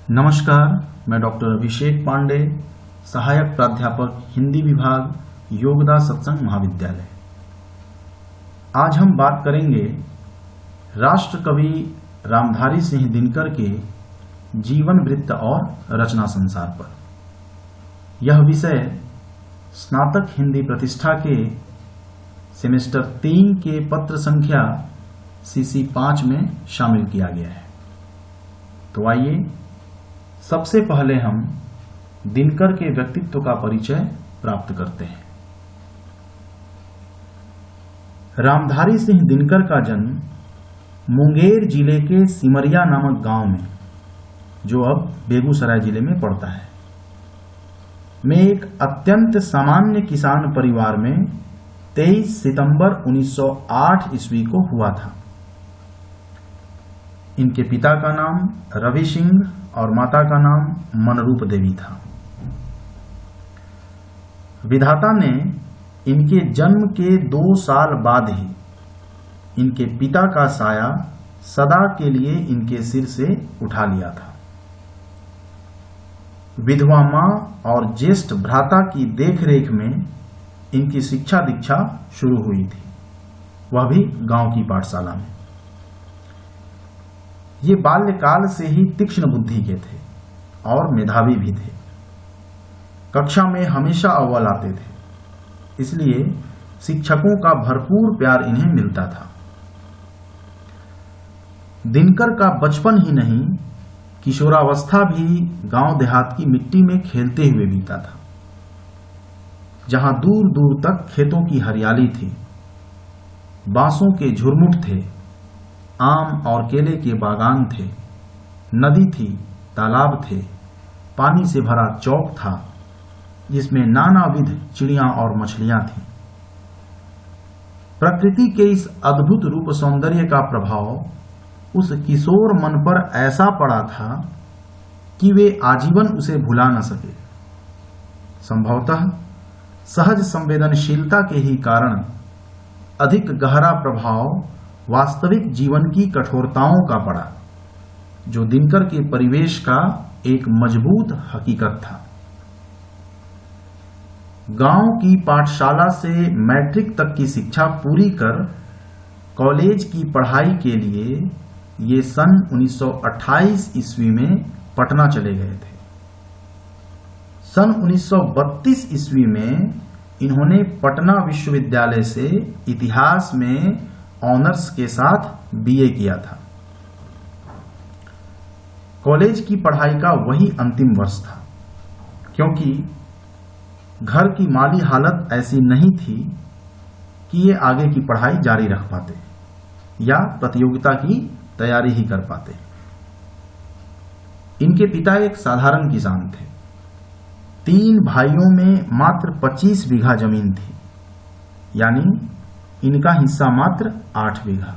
नमस्कार, मैं डॉक्टर अभिषेक पांडे, सहायक प्राध्यापक हिंदी विभाग, योगदा सत्संग महाविद्यालय। आज हम बात करेंगे राष्ट्र कवि रामधारी सिंह दिनकर के जीवन वृत्त और रचना संसार पर। यह विषय स्नातक हिंदी प्रतिष्ठा के सेमेस्टर 3 के पत्र संख्या CC 5 में शामिल किया गया है। तो आइए सबसे पहले हम दिनकर के व्यक्तित्व का परिचय प्राप्त करते हैं। रामधारी सिंह दिनकर का जन्म मुंगेर जिले के सिमरिया नामक गांव में, जो अब बेगूसराय जिले में पड़ता है, में एक अत्यंत सामान्य किसान परिवार में 23 सितंबर 1908 ईस्वी को हुआ था। इनके पिता का नाम रवि सिंह और माता का नाम मनरूप देवी था। विधाता ने इनके जन्म के 2 साल बाद ही इनके पिता का साया सदा के लिए इनके सिर से उठा लिया था। विधवा मां और ज्येष्ठ भ्राता की देखरेख में इनकी शिक्षा दीक्षा शुरू हुई थी, वह भी गांव की पाठशाला में। ये बाल्यकाल से ही तीक्ष्ण बुद्धि के थे और मेधावी भी थे। कक्षा में हमेशा अव्वल आते थे, इसलिए शिक्षकों का भरपूर प्यार इन्हें मिलता था। दिनकर का बचपन ही नहीं, किशोरावस्था भी गांव देहात की मिट्टी में खेलते हुए बीता था, जहां दूर दूर तक खेतों की हरियाली थी, बांसों के झुरमुट थे, आम और केले के बागान थे, नदी थी, तालाब थे, पानी से भरा चौक था जिसमें नानाविध चिड़ियां और मछलियां थीं। प्रकृति के इस अद्भुत रूप सौंदर्य का प्रभाव उस किशोर मन पर ऐसा पड़ा था कि वे आजीवन उसे भुला न सके। संभवतः सहज संवेदनशीलता के ही कारण अधिक गहरा प्रभाव वास्तविक जीवन की कठोरताओं का पड़ा, जो दिनकर के परिवेश का एक मजबूत हकीकत था। गांव की पाठशाला से मैट्रिक तक की शिक्षा पूरी कर कॉलेज की पढ़ाई के लिए ये सन 1928 ईस्वी में पटना चले गए थे। सन 1932 ईस्वी में इन्होंने पटना विश्वविद्यालय से इतिहास में ऑनर्स के साथ BA किया था। कॉलेज की पढ़ाई का वही अंतिम वर्ष था, क्योंकि घर की माली हालत ऐसी नहीं थी कि ये आगे की पढ़ाई जारी रख पाते या प्रतियोगिता की तैयारी ही कर पाते। इनके पिता एक साधारण किसान थे। 3 भाइयों में मात्र 25 बीघा जमीन थी, यानी इनका हिस्सा मात्र 8 बीघा,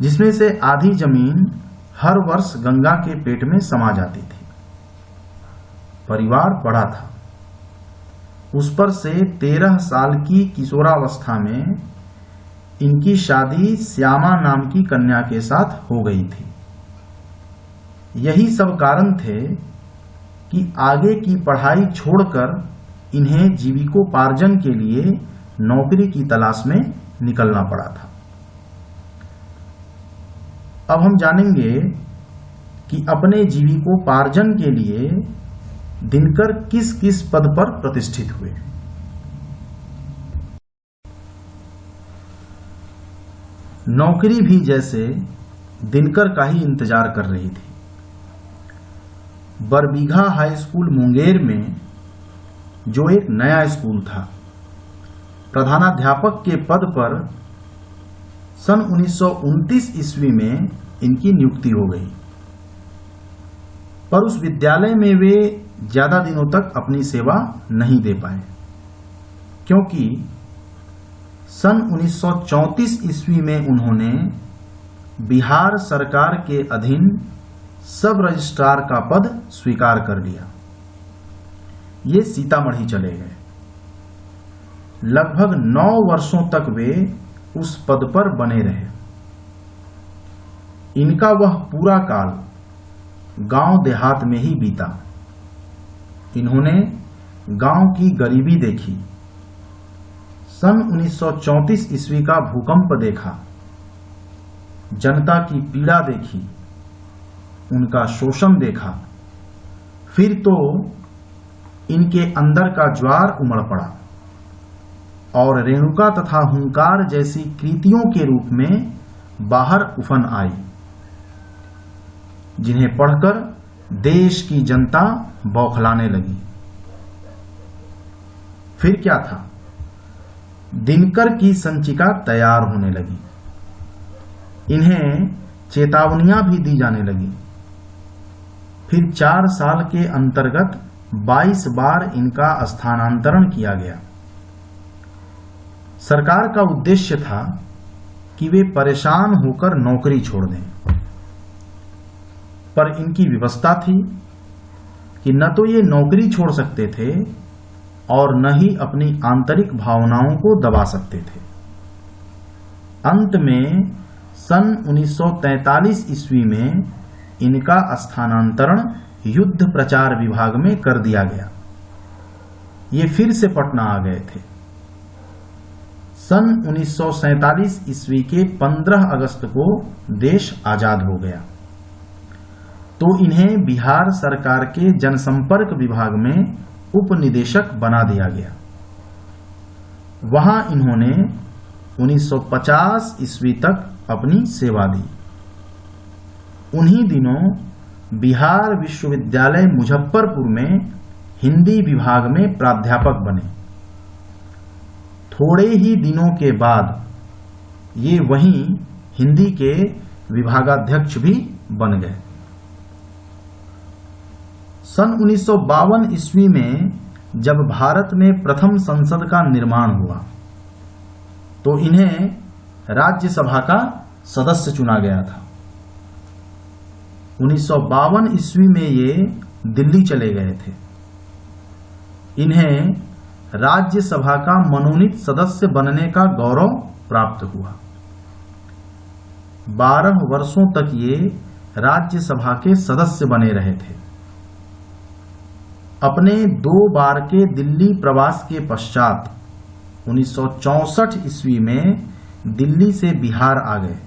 जिसमें से आधी जमीन हर वर्ष गंगा के पेट में समा जाती थी। परिवार बड़ा था, उस पर से 13 साल की किशोरावस्था में इनकी शादी श्यामा नाम की कन्या के साथ हो गई थी। यही सब कारण थे कि आगे की पढ़ाई छोड़कर इन्हें जीविकोपार्जन के लिए नौकरी की तलाश में निकलना पड़ा था। अब हम जानेंगे कि अपने जीविकोपार्जन के लिए दिनकर किस किस पद पर प्रतिष्ठित हुए। नौकरी भी जैसे दिनकर का ही इंतजार कर रही थी। बरबीघा हाई स्कूल मुंगेर में, जो एक नया स्कूल था, प्रधानाध्यापक के पद पर सन 1929 ईस्वी में इनकी नियुक्ति हो गई। पर उस विद्यालय में वे ज्यादा दिनों तक अपनी सेवा नहीं दे पाए, क्योंकि सन 1934 ईस्वी में उन्होंने बिहार सरकार के अधीन सब रजिस्ट्रार का पद स्वीकार कर लिया। ये सीतामढ़ी चले गए। लगभग 9 वर्षों तक वे उस पद पर बने रहे। इनका वह पूरा काल गांव देहात में ही बीता। इन्होंने गांव की गरीबी देखी, सन 1934 ईस्वी का भूकंप देखा, जनता की पीड़ा देखी, उनका शोषण देखा। फिर तो इनके अंदर का ज्वार उमड़ पड़ा और रेणुका तथा हुंकार जैसी कृतियों के रूप में बाहर उफन आई, जिन्हें पढ़कर देश की जनता बौखलाने लगी। फिर क्या था, दिनकर की संचिका तैयार होने लगी। इन्हें चेतावनियां भी दी जाने लगी। फिर 4 साल के अंतर्गत 22 बार इनका स्थानांतरण किया गया। सरकार का उद्देश्य था कि वे परेशान होकर नौकरी छोड़ दें, पर इनकी व्यवस्था थी कि न तो ये नौकरी छोड़ सकते थे और न ही अपनी आंतरिक भावनाओं को दबा सकते थे। अंत में सन 1943 ईस्वी में इनका स्थानांतरण युद्ध प्रचार विभाग में कर दिया गया। ये फिर से पटना आ गए थे। सन 1947 ईस्वी के 15 अगस्त को देश आजाद हो गया, तो इन्हें बिहार सरकार के जनसंपर्क विभाग में उपनिदेशक बना दिया गया। वहां इन्होंने 1950 ईस्वी तक अपनी सेवा दी। उन्हीं दिनों बिहार विश्वविद्यालय मुजफ्फरपुर में हिंदी विभाग में प्राध्यापक बने। थोड़े ही दिनों के बाद ये वहीं हिंदी के विभागाध्यक्ष भी बन गए। सन 1952 ईस्वी में जब भारत में प्रथम संसद का निर्माण हुआ, तो इन्हें राज्यसभा का सदस्य चुना गया था। 1952 ईस्वी में ये दिल्ली चले गए थे। इन्हें राज्यसभा का मनोनीत सदस्य बनने का गौरव प्राप्त हुआ। 12 वर्षों तक ये राज्यसभा के सदस्य बने रहे थे। अपने 2 बार के दिल्ली प्रवास के पश्चात 1964 ईस्वी में दिल्ली से बिहार आ गए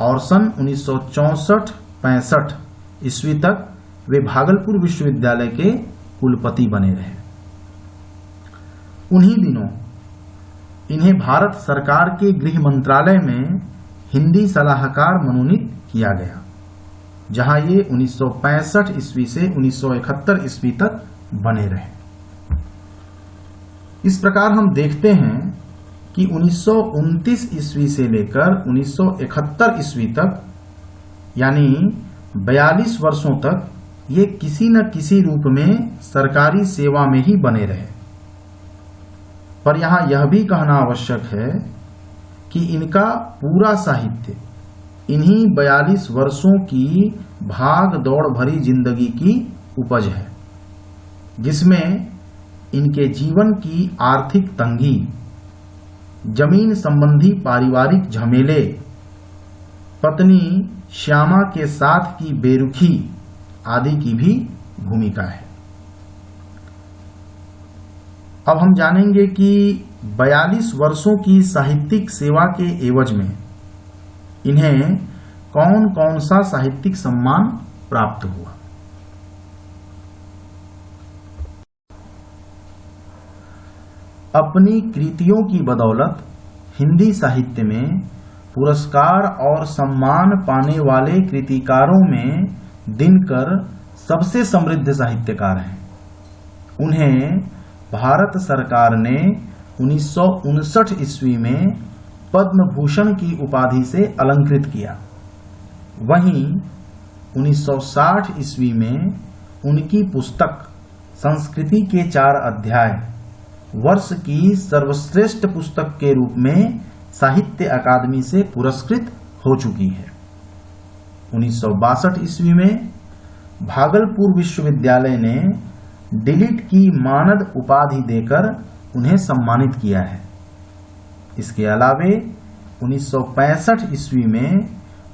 और सन 1964-65 ईस्वी तक वे भागलपुर विश्वविद्यालय के कुलपति बने रहे। उन्हीं दिनों इन्हें भारत सरकार के गृह मंत्रालय में हिंदी सलाहकार मनोनीत किया गया, जहां ये 1965 ईस्वी से 1971 ईस्वी तक बने रहे। इस प्रकार हम देखते हैं कि 1929 ईस्वी से लेकर 1971 ईस्वी तक, यानी 42 वर्षों तक ये किसी न किसी रूप में सरकारी सेवा में ही बने रहे। पर यहां यह भी कहना आवश्यक है कि इनका पूरा साहित्य इन्हीं 42 वर्षों की भाग दौड़ भरी जिंदगी की उपज है, जिसमें इनके जीवन की आर्थिक तंगी, जमीन संबंधी पारिवारिक झमेले, पत्नी श्यामा के साथ की बेरुखी आदि की भी भूमिका है। अब हम जानेंगे कि 42 वर्षों की साहित्यिक सेवा के एवज में इन्हें कौन कौन सा साहित्यिक सम्मान प्राप्त हुआ। अपनी कृतियों की बदौलत हिंदी साहित्य में पुरस्कार और सम्मान पाने वाले कृतिकारों में दिनकर सबसे समृद्ध साहित्यकार हैं। उन्हें भारत सरकार ने 1959 ईस्वी में पद्म भूषण की उपाधि से अलंकृत किया। वहीं 1960 ईस्वी में उनकी पुस्तक संस्कृति के 4 अध्याय वर्ष की सर्वश्रेष्ठ पुस्तक के रूप में साहित्य अकादमी से पुरस्कृत हो चुकी है। 1962 ईस्वी में भागलपुर विश्वविद्यालय ने डिलिट की मानद उपाधि देकर उन्हें सम्मानित किया है। इसके अलावे 1965 ईस्वी में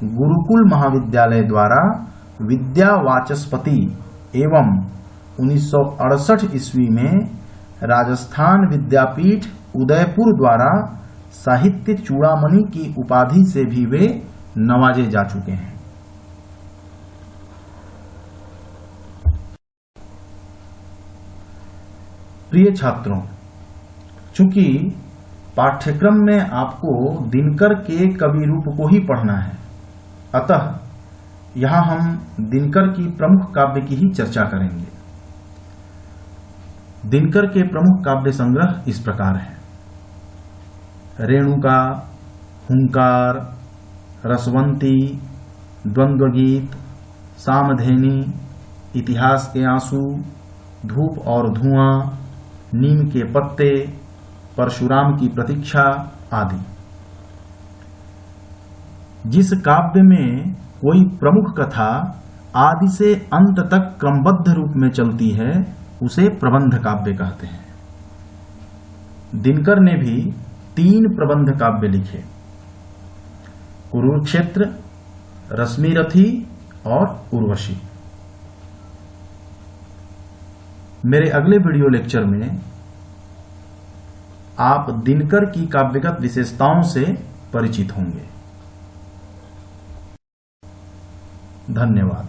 गुरुकुल महाविद्यालय द्वारा विद्या वाचस्पति एवं 1968 ईस्वी में राजस्थान विद्यापीठ उदयपुर द्वारा साहित्य चूड़ामणि की उपाधि से भी वे नवाजे जा चुके हैं। प्रिय छात्रों, चूंकि पाठ्यक्रम में आपको दिनकर के कवि रूप को ही पढ़ना है, अतः यहां हम दिनकर की प्रमुख काव्य की ही चर्चा करेंगे। दिनकर के प्रमुख काव्य संग्रह इस प्रकार हैं: रेणुका, हुंकार, रसवंती, द्वंद्व गीत, सामधेनी, इतिहास के आंसू, धूप और धुआं, नीम के पत्ते, परशुराम की प्रतीक्षा आदि। जिस काव्य में कोई प्रमुख कथा आदि से अंत तक क्रमबद्ध रूप में चलती है उसे प्रबंध काव्य कहते हैं। दिनकर ने भी 3 प्रबंध काव्य लिखे: कुरुक्षेत्र, रश्मिरथी और उर्वशी। मेरे अगले वीडियो लेक्चर में आप दिनकर की काव्यगत विशेषताओं से परिचित होंगे। धन्यवाद।